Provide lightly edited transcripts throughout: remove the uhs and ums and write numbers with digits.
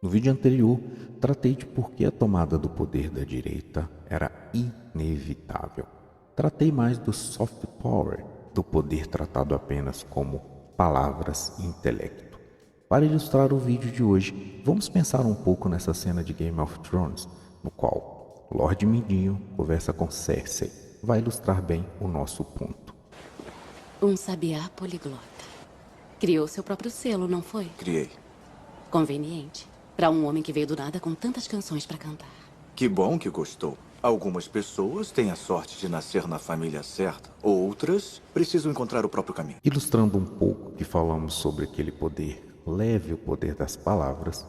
No vídeo anterior, tratei de por que a tomada do poder da direita era inevitável. Tratei mais do soft power, do poder tratado apenas como palavras e intelecto. Para ilustrar o vídeo de hoje, vamos pensar um pouco nessa cena de Game of Thrones, no qual Lord Mindinho conversa com Cersei. Vai ilustrar bem o nosso ponto. Um sabiá poliglota. Criou seu próprio selo, não foi? Criei. Conveniente. Para um homem que veio do nada com tantas canções para cantar. Que bom que gostou. Algumas pessoas têm a sorte de nascer na família certa. Outras precisam encontrar o próprio caminho. Ilustrando um pouco que falamos sobre aquele poder leve, o poder das palavras,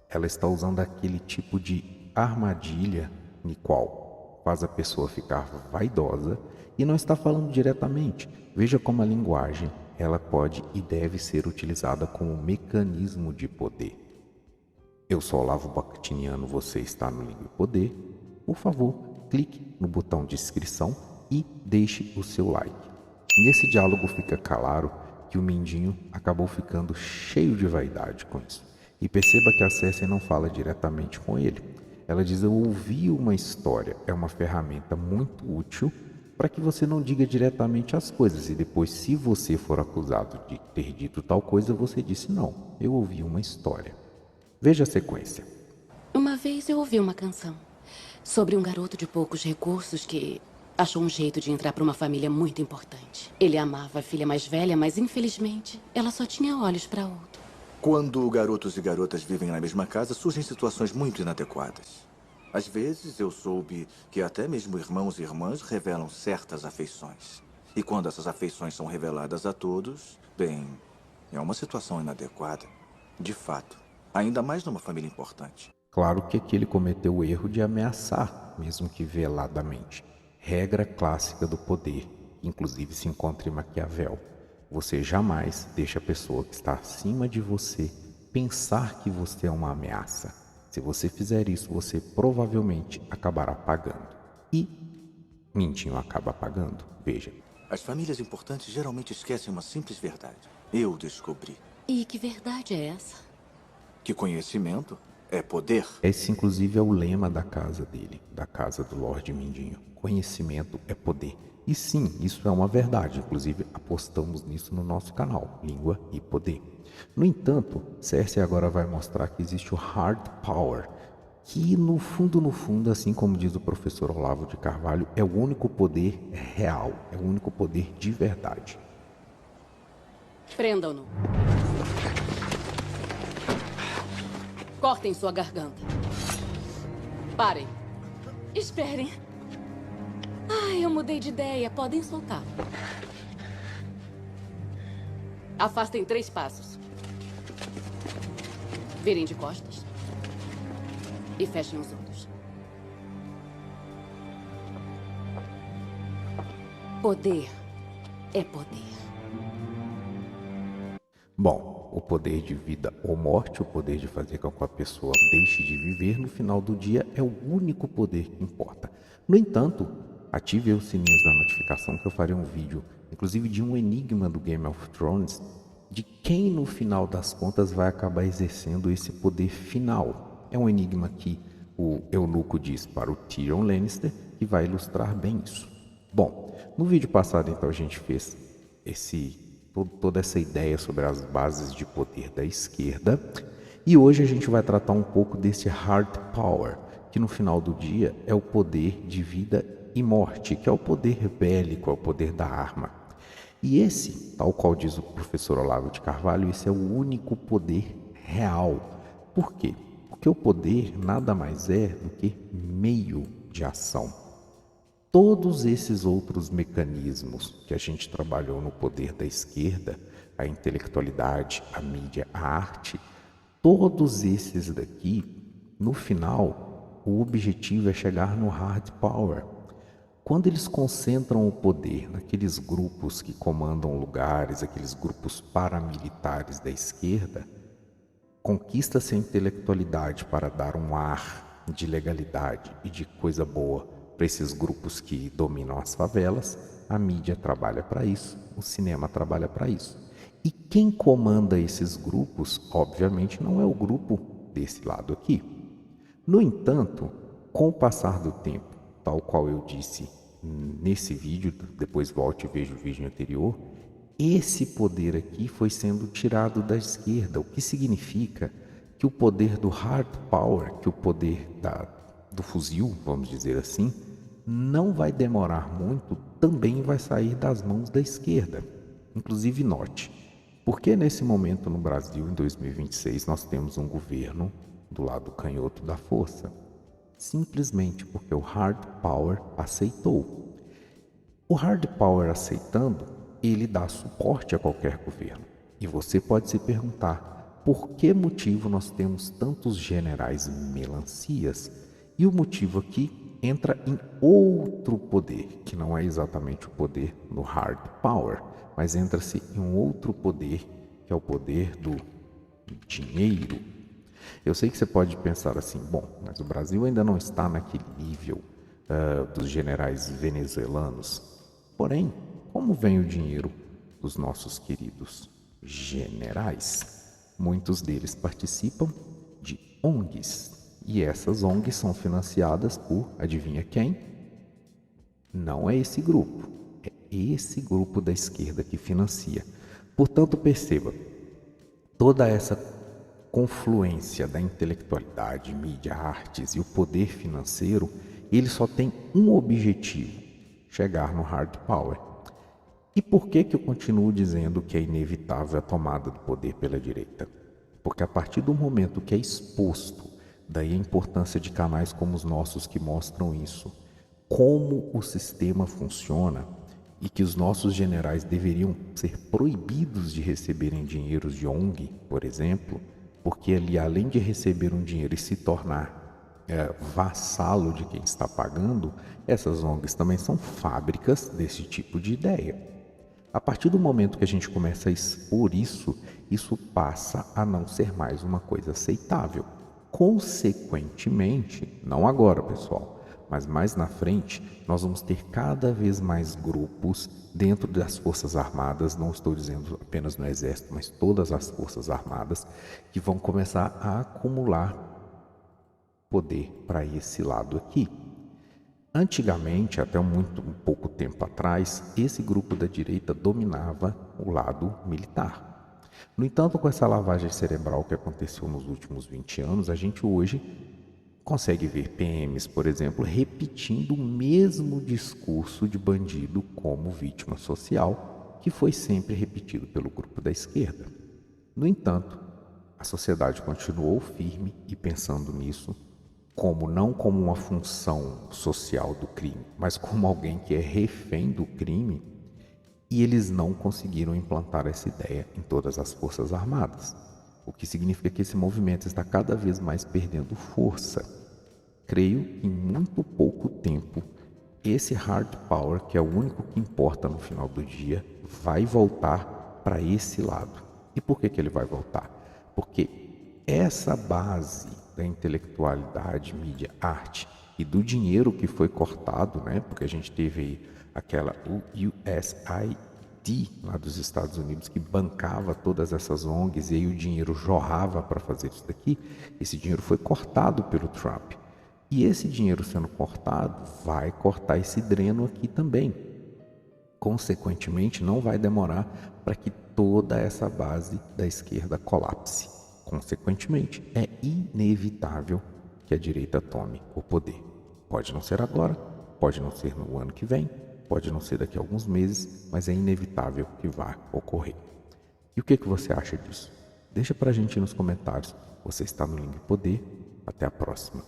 ela está usando aquele tipo de armadilha no qual faz a pessoa ficar vaidosa e não está falando diretamente. Veja como a linguagem ela pode e deve ser utilizada como mecanismo de poder. Eu sou Olavo Bactiniano, você está no Língua e Poder. Por favor, clique no botão de inscrição e deixe o seu like. Nesse diálogo fica claro que o Mindinho acabou ficando cheio de vaidade com isso. E perceba que a Cersei não fala diretamente com ele. Ela diz: eu ouvi uma história. É uma ferramenta muito útil para que você não diga diretamente as coisas. E depois, se você for acusado de ter dito tal coisa, você disse: não, eu ouvi uma história. Veja a sequência. Uma vez eu ouvi uma canção sobre um garoto de poucos recursos que achou um jeito de entrar para uma família muito importante. Ele amava a filha mais velha, mas infelizmente ela só tinha olhos para outro. Quando garotos e garotas vivem na mesma casa, surgem situações muito inadequadas. Às vezes eu soube que até mesmo irmãos e irmãs revelam certas afeições. E quando essas afeições são reveladas a todos, bem, é uma situação inadequada. De fato. Ainda mais numa família importante. Claro que aqui ele cometeu o erro de ameaçar, mesmo que veladamente. Regra clássica do poder, que inclusive se encontra em Maquiavel. Você jamais deixa a pessoa que está acima de você pensar que você é uma ameaça. Se você fizer isso, você provavelmente acabará pagando. E Mindinho acaba pagando. Veja. As famílias importantes geralmente esquecem uma simples verdade. Eu descobri. E que verdade é essa? Que conhecimento é poder. Esse, inclusive, é o lema da casa dele, da casa do Lorde Mindinho. Conhecimento é poder. E sim, isso é uma verdade. Inclusive, apostamos nisso no nosso canal, Língua e Poder. No entanto, Cersei agora vai mostrar que existe o Hard Power, que no fundo, assim como diz o professor Olavo de Carvalho, é o único poder real, é o único poder de verdade. Prendam-no. Cortem sua garganta. Parem. Esperem. Ai, eu mudei de ideia. Podem soltar. Afastem 3 passos. Virem de costas. E fechem os olhos. Poder é poder. Bom, o poder de vida ou morte, o poder de fazer com que a pessoa deixe de viver no final do dia é o único poder que importa. No entanto, ative os sininhos da notificação que eu farei um vídeo, inclusive de um enigma do Game of Thrones, de quem no final das contas vai acabar exercendo esse poder final. É um enigma que o eunuco diz para o Tyrion Lannister, que vai ilustrar bem isso. Bom, no vídeo passado então a gente fez toda essa ideia sobre as bases de poder da esquerda. E hoje a gente vai tratar um pouco desse hard power, que no final do dia é o poder de vida e morte, que é o poder bélico, é o poder da arma. E esse, tal qual diz o professor Olavo de Carvalho, esse é o único poder real. Por quê? Porque o poder nada mais é do que meio de ação. Todos esses outros mecanismos que a gente trabalhou no poder da esquerda, a intelectualidade, a mídia, a arte, todos esses daqui, no final, o objetivo é chegar no hard power. Quando eles concentram o poder naqueles grupos que comandam lugares, aqueles grupos paramilitares da esquerda, conquista-se a intelectualidade para dar um ar de legalidade e de coisa boa para esses grupos que dominam as favelas. A mídia trabalha para isso, o cinema trabalha para isso. E quem comanda esses grupos, obviamente, não é o grupo desse lado aqui. No entanto, com o passar do tempo, tal qual eu disse nesse vídeo, depois volte e veja o vídeo anterior, esse poder aqui foi sendo tirado da esquerda, o que significa que o poder do hard power, que o poder do fuzil, vamos dizer assim, não vai demorar muito, também vai sair das mãos da esquerda. Inclusive note, porque nesse momento no Brasil, em 2026, nós temos um governo do lado canhoto da força? Simplesmente porque o hard power aceitou. O hard power aceitando, ele dá suporte a qualquer governo. E você pode se perguntar, por que motivo nós temos tantos generais melancias? E o motivo aqui entra em outro poder, que não é exatamente o poder do hard power, mas entra-se em um outro poder, que é o poder do dinheiro. Eu sei que você pode pensar assim, bom, mas o Brasil ainda não está naquele nível dos generais venezuelanos. Porém, como vem o dinheiro dos nossos queridos generais? Muitos deles participam de ONGs. E essas ONGs são financiadas por, adivinha quem? Não é esse grupo. É esse grupo da esquerda que financia. Portanto, perceba, toda essa confluência da intelectualidade, mídia, artes e o poder financeiro, ele só tem um objetivo: chegar no hard power. E por que eu continuo dizendo que é inevitável a tomada do poder pela direita? Porque a partir do momento que é exposto, daí a importância de canais como os nossos que mostram isso, como o sistema funciona e que os nossos generais deveriam ser proibidos de receberem dinheiros de ONG, por exemplo, porque ali, além de receber um dinheiro e se tornar vassalo de quem está pagando, essas ONGs também são fábricas desse tipo de ideia. A partir do momento que a gente começa a expor isso, isso passa a não ser mais uma coisa aceitável. Consequentemente, não agora, pessoal, mas mais na frente, nós vamos ter cada vez mais grupos dentro das Forças Armadas, não estou dizendo apenas no Exército, mas todas as Forças Armadas, que vão começar a acumular poder para esse lado aqui. Antigamente, até muito pouco tempo atrás, esse grupo da direita dominava o lado militar. No entanto, com essa lavagem cerebral que aconteceu nos últimos 20 anos, a gente hoje consegue ver PMs, por exemplo, repetindo o mesmo discurso de bandido como vítima social, que foi sempre repetido pelo grupo da esquerda. No entanto, a sociedade continuou firme e pensando nisso, não como uma função social do crime, mas como alguém que é refém do crime, e eles não conseguiram implantar essa ideia em todas as Forças Armadas, o que significa que esse movimento está cada vez mais perdendo força. Creio que em muito pouco tempo, esse hard power, que é o único que importa no final do dia, vai voltar para esse lado. E por que ele vai voltar? Porque essa base da intelectualidade, mídia, arte e do dinheiro que foi cortado, né? Porque a gente teve aí aquela USAID lá dos Estados Unidos que bancava todas essas ONGs e aí o dinheiro jorrava para fazer isso daqui. Esse dinheiro foi cortado pelo Trump. E esse dinheiro sendo cortado vai cortar esse dreno aqui também. Consequentemente, não vai demorar para que toda essa base da esquerda colapse. Consequentemente, é inevitável que a direita tome o poder. Pode não ser agora, pode não ser no ano que vem, pode não ser daqui a alguns meses, mas é inevitável que vá ocorrer. E o que você acha disso? Deixa pra gente nos comentários. Você está no Link Poder. Até a próxima.